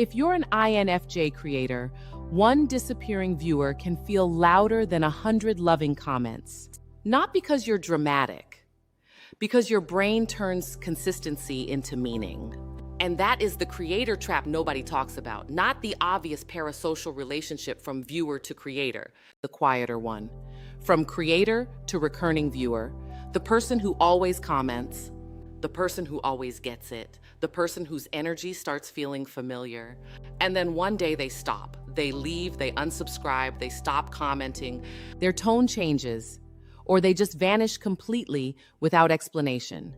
If you're an INFJ creator, one disappearing viewer can feel louder than 100 loving comments. Not because you're dramatic, because your brain turns consistency into meaning. And that is the creator trap nobody talks about, not the obvious parasocial relationship from viewer to creator, the quieter one. From creator to recurring viewer, the person who always comments, the person who always gets it, the person whose energy starts feeling familiar. And then one day they stop, they leave, they unsubscribe, they stop commenting. Their tone changes, or they just vanish completely without explanation.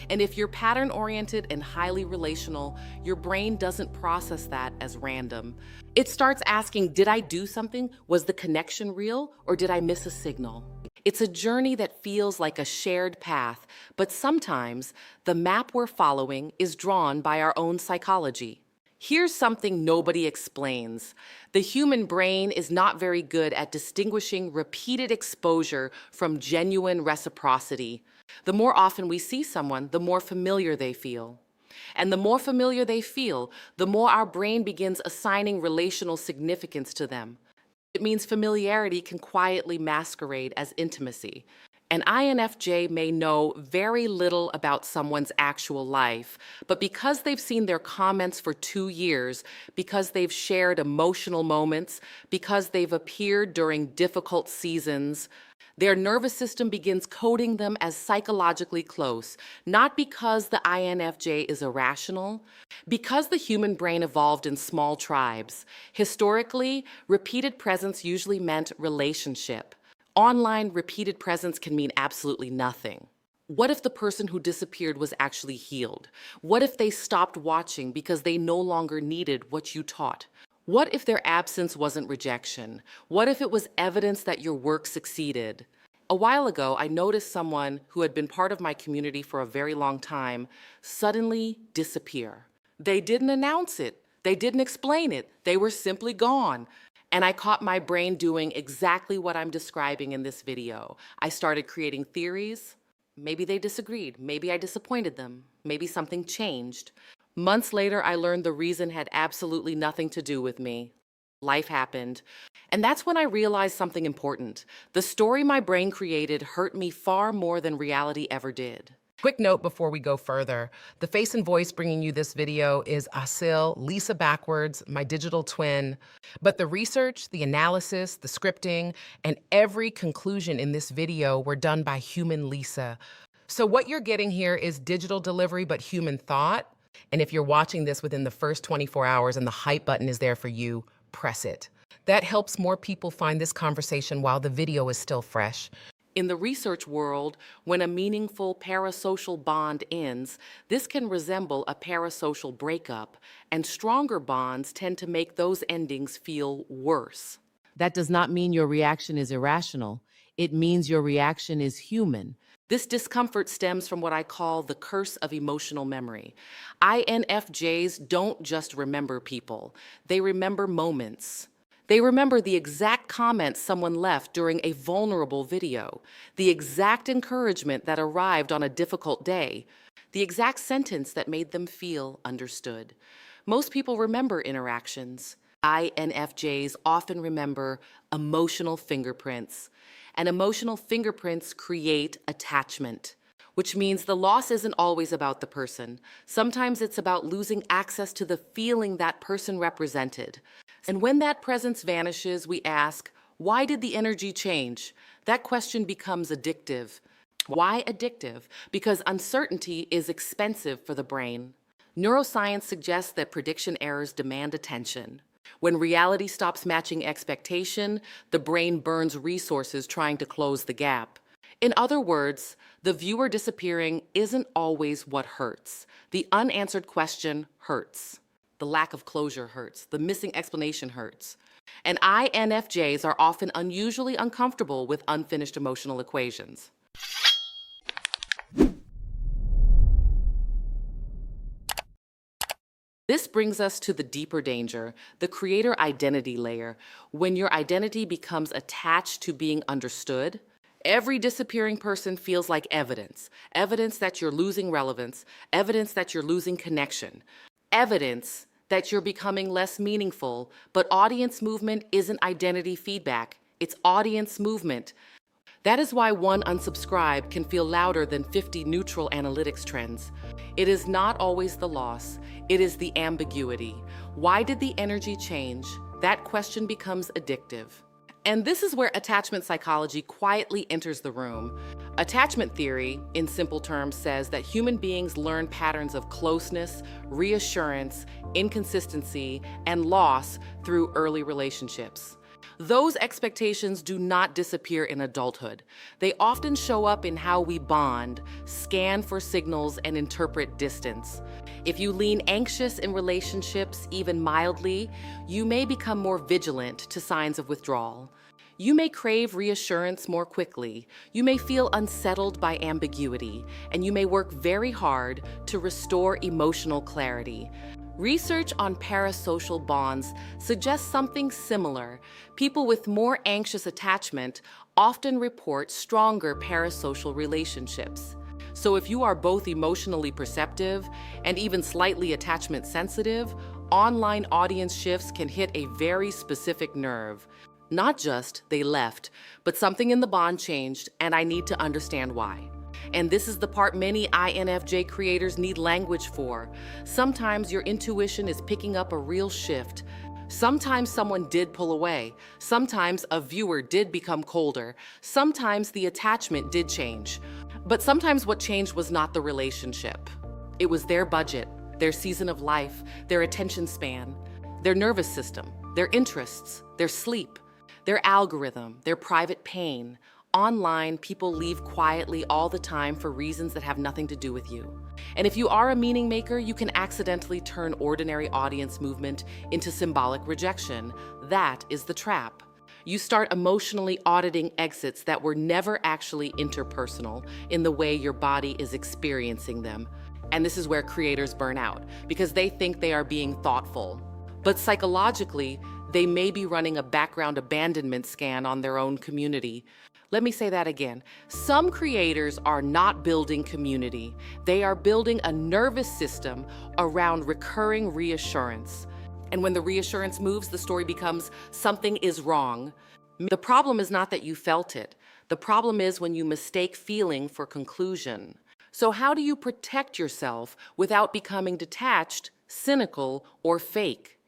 And if you're pattern-oriented and highly relational, your brain doesn't process that as random. It starts asking, did I do something? Was the connection real, or did I miss a signal? It's a journey that feels like a shared path, but sometimes the map we're following is drawn by our own psychology. Here's something nobody explains. The human brain is not very good at distinguishing repeated exposure from genuine reciprocity. The more often we see someone, the more familiar they feel. And the more familiar they feel, the more our brain begins assigning relational significance to them. It means familiarity can quietly masquerade as intimacy. An INFJ may know very little about someone's actual life, but because they've seen their comments for 2 years, because they've shared emotional moments, because they've appeared during difficult seasons, their nervous system begins coding them as psychologically close, not because the INFJ is irrational, because the human brain evolved in small tribes. Historically, repeated presence usually meant relationship. Online, repeated presence can mean absolutely nothing. What if the person who disappeared was actually healed? What if they stopped watching because they no longer needed what you taught? What if their absence wasn't rejection? What if it was evidence that your work succeeded? A while ago, I noticed someone who had been part of my community for a very long time suddenly disappear. They didn't announce it. They didn't explain it. They were simply gone. And I caught my brain doing exactly what I'm describing in this video. I started creating theories. Maybe they disagreed. Maybe I disappointed them. Maybe something changed. Months later, I learned the reason had absolutely nothing to do with me. Life happened. And that's when I realized something important. The story my brain created hurt me far more than reality ever did. Quick note before we go further, the face and voice bringing you this video is Asil, Lisa Backwards, my digital twin. But the research, the analysis, the scripting, and every conclusion in this video were done by human Lisa. So what you're getting here is digital delivery, but human thought. And if you're watching this within the first 24 hours and the hype button is there for you, press it. That helps more people find this conversation while the video is still fresh. In the research world, when a meaningful parasocial bond ends, this can resemble a parasocial breakup, and stronger bonds tend to make those endings feel worse. That does not mean your reaction is irrational. It means your reaction is human. This discomfort stems from what I call the curse of emotional memory. INFJs don't just remember people. They remember moments. They remember the exact comments someone left during a vulnerable video, the exact encouragement that arrived on a difficult day, the exact sentence that made them feel understood. Most people remember interactions. INFJs often remember emotional fingerprints. And emotional fingerprints create attachment, which means the loss isn't always about the person. Sometimes it's about losing access to the feeling that person represented. And when that presence vanishes, we ask, why did the energy change? That question becomes addictive. Why addictive? Because uncertainty is expensive for the brain. Neuroscience suggests that prediction errors demand attention. When reality stops matching expectation, the brain burns resources trying to close the gap. In other words, the viewer disappearing isn't always what hurts. The unanswered question hurts. The lack of closure hurts. The missing explanation hurts. And INFJs are often unusually uncomfortable with unfinished emotional equations. This brings us to the deeper danger, the creator identity layer. When your identity becomes attached to being understood, every disappearing person feels like evidence. Evidence that you're losing relevance, evidence that you're losing connection, evidence that you're becoming less meaningful, but audience movement isn't identity feedback, it's audience movement. That is why one unsubscribe can feel louder than 50 neutral analytics trends. It is not always the loss, it is the ambiguity. Why did the energy change? That question becomes addictive. And this is where attachment psychology quietly enters the room. Attachment theory, in simple terms, says that human beings learn patterns of closeness, reassurance, inconsistency, and loss through early relationships. Those expectations do not disappear in adulthood. They often show up in how we bond, scan for signals, and interpret distance. If you lean anxious in relationships, even mildly, you may become more vigilant to signs of withdrawal. You may crave reassurance more quickly. You may feel unsettled by ambiguity, and you may work very hard to restore emotional clarity. Research on parasocial bonds suggests something similar. People with more anxious attachment often report stronger parasocial relationships. So if you are both emotionally perceptive and even slightly attachment sensitive, online audience shifts can hit a very specific nerve. Not just they left, but something in the bond changed, and I need to understand why. And this is the part many INFJ creators need language for. Sometimes your intuition is picking up a real shift. Sometimes someone did pull away. Sometimes a viewer did become colder. Sometimes the attachment did change. But sometimes what changed was not the relationship. It was their budget, their season of life, their attention span, their nervous system, their interests, their sleep, their algorithm, their private pain. Online, people leave quietly all the time for reasons that have nothing to do with you. And if you are a meaning maker, you can accidentally turn ordinary audience movement into symbolic rejection. That is the trap. You start emotionally auditing exits that were never actually interpersonal in the way your body is experiencing them. And this is where creators burn out, because they think they are being thoughtful. But psychologically, they may be running a background abandonment scan on their own community. Let me say that again. Some creators are not building community. They are building a nervous system around recurring reassurance. And when the reassurance moves, the story becomes something is wrong. The problem is not that you felt it. The problem is when you mistake feeling for conclusion. So how do you protect yourself without becoming detached, cynical, or fake?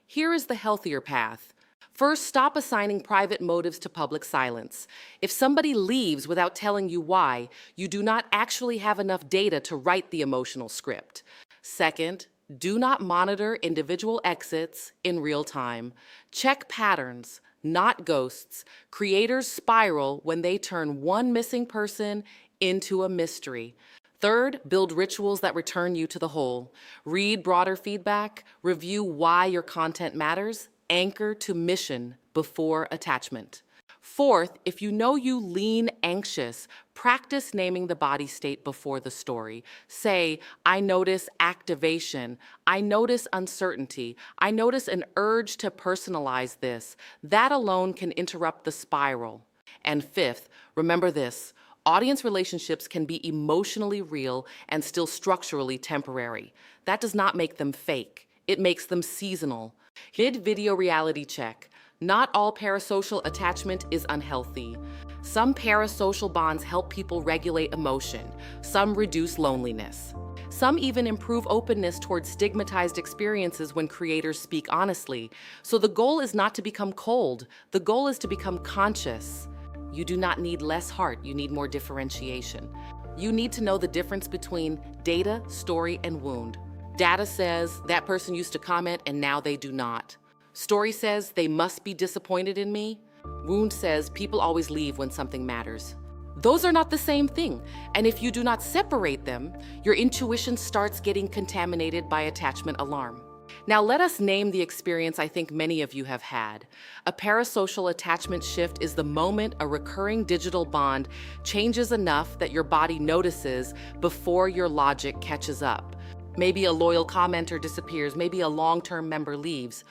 Here is the healthier path. First, stop assigning private motives to public silence. If somebody leaves without telling you why, you do not actually have enough data to write the emotional script. Second, do not monitor individual exits in real time. Check patterns, not ghosts. Creators spiral when they turn one missing person into a mystery. Third, build rituals that return you to the whole. Read broader feedback, review why your content matters, anchor to mission before attachment. Fourth, if you know you lean anxious, practice naming the body state before the story. Say, I notice activation. I notice uncertainty. I notice an urge to personalize this. That alone can interrupt the spiral. And fifth, remember this. Audience relationships can be emotionally real and still structurally temporary. That does not make them fake. It makes them seasonal. Mid-video reality check. Not all parasocial attachment is unhealthy. Some parasocial bonds help people regulate emotion. Some reduce loneliness. Some even improve openness towards stigmatized experiences when creators speak honestly. So the goal is not to become cold. The goal is to become conscious. You do not need less heart, you need more differentiation. You need to know the difference between data, story, and wound. Data says that person used to comment and now they do not. Story says they must be disappointed in me. Wound says people always leave when something matters. Those are not the same thing. And if you do not separate them, your intuition starts getting contaminated by attachment alarm. Now let us name the experience I think many of you have had. A parasocial attachment shift is the moment a recurring digital bond changes enough that your body notices before your logic catches up. Maybe a loyal commenter disappears. Maybe a long-term member leaves.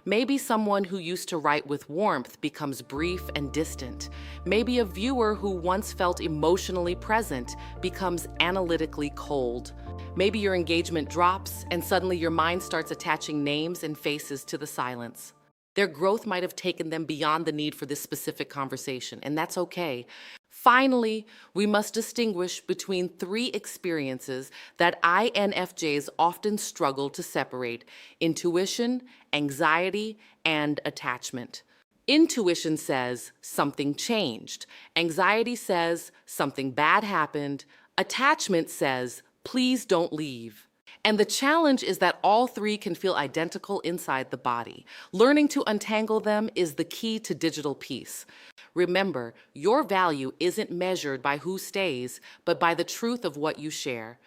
Maybe someone who used to write with warmth becomes brief and distant. Maybe a viewer who once felt emotionally present becomes analytically cold. Maybe your engagement drops and suddenly your mind starts attaching names and faces to the silence. Their growth might have taken them beyond the need for this specific conversation, and that's okay. Finally, we must distinguish between three experiences that INFJs often struggle to separate: intuition, anxiety, and attachment. Intuition says something changed. Anxiety says something bad happened. Attachment says, please don't leave. And the challenge is that all three can feel identical inside the body. Learning to untangle them is the key to digital peace. Remember, your value isn't measured by who stays, but by the truth of what you share.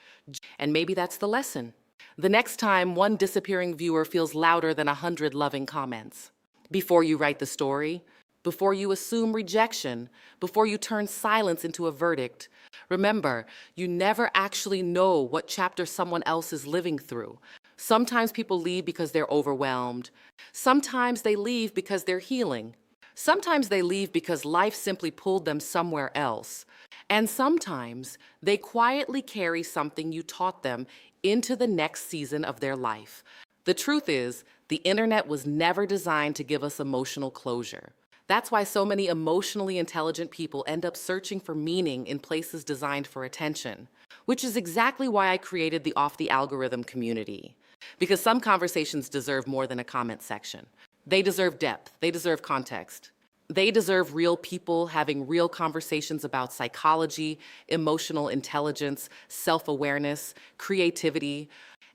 And maybe that's the lesson. The next time one disappearing viewer feels louder than 100 loving comments. Before you write the story, before you assume rejection, before you turn silence into a verdict, remember, you never actually know what chapter someone else is living through. Sometimes people leave because they're overwhelmed. Sometimes they leave because they're healing. Sometimes they leave because life simply pulled them somewhere else. And sometimes they quietly carry something you taught them into the next season of their life. The truth is, the internet was never designed to give us emotional closure. That's why so many emotionally intelligent people end up searching for meaning in places designed for attention, which is exactly why I created the Off the Algorithm community. Because some conversations deserve more than a comment section. They deserve depth, they deserve context. They deserve real people having real conversations about psychology, emotional intelligence, self-awareness, creativity,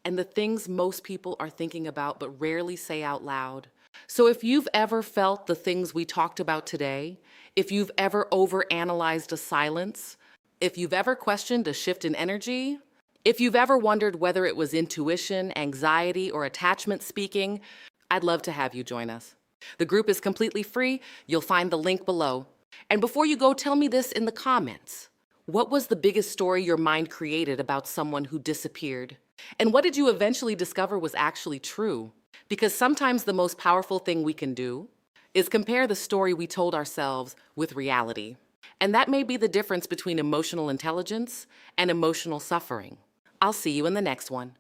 and the things most people are thinking about but rarely say out loud. So if you've ever felt the things we talked about today, if you've ever overanalyzed a silence, if you've ever questioned a shift in energy, if you've ever wondered whether it was intuition, anxiety, or attachment speaking, I'd love to have you join us. The group is completely free. You'll find the link below. And before you go, tell me this in the comments. What was the biggest story your mind created about someone who disappeared? And what did you eventually discover was actually true? Because sometimes the most powerful thing we can do is compare the story we told ourselves with reality. And that may be the difference between emotional intelligence and emotional suffering. I'll see you in the next one.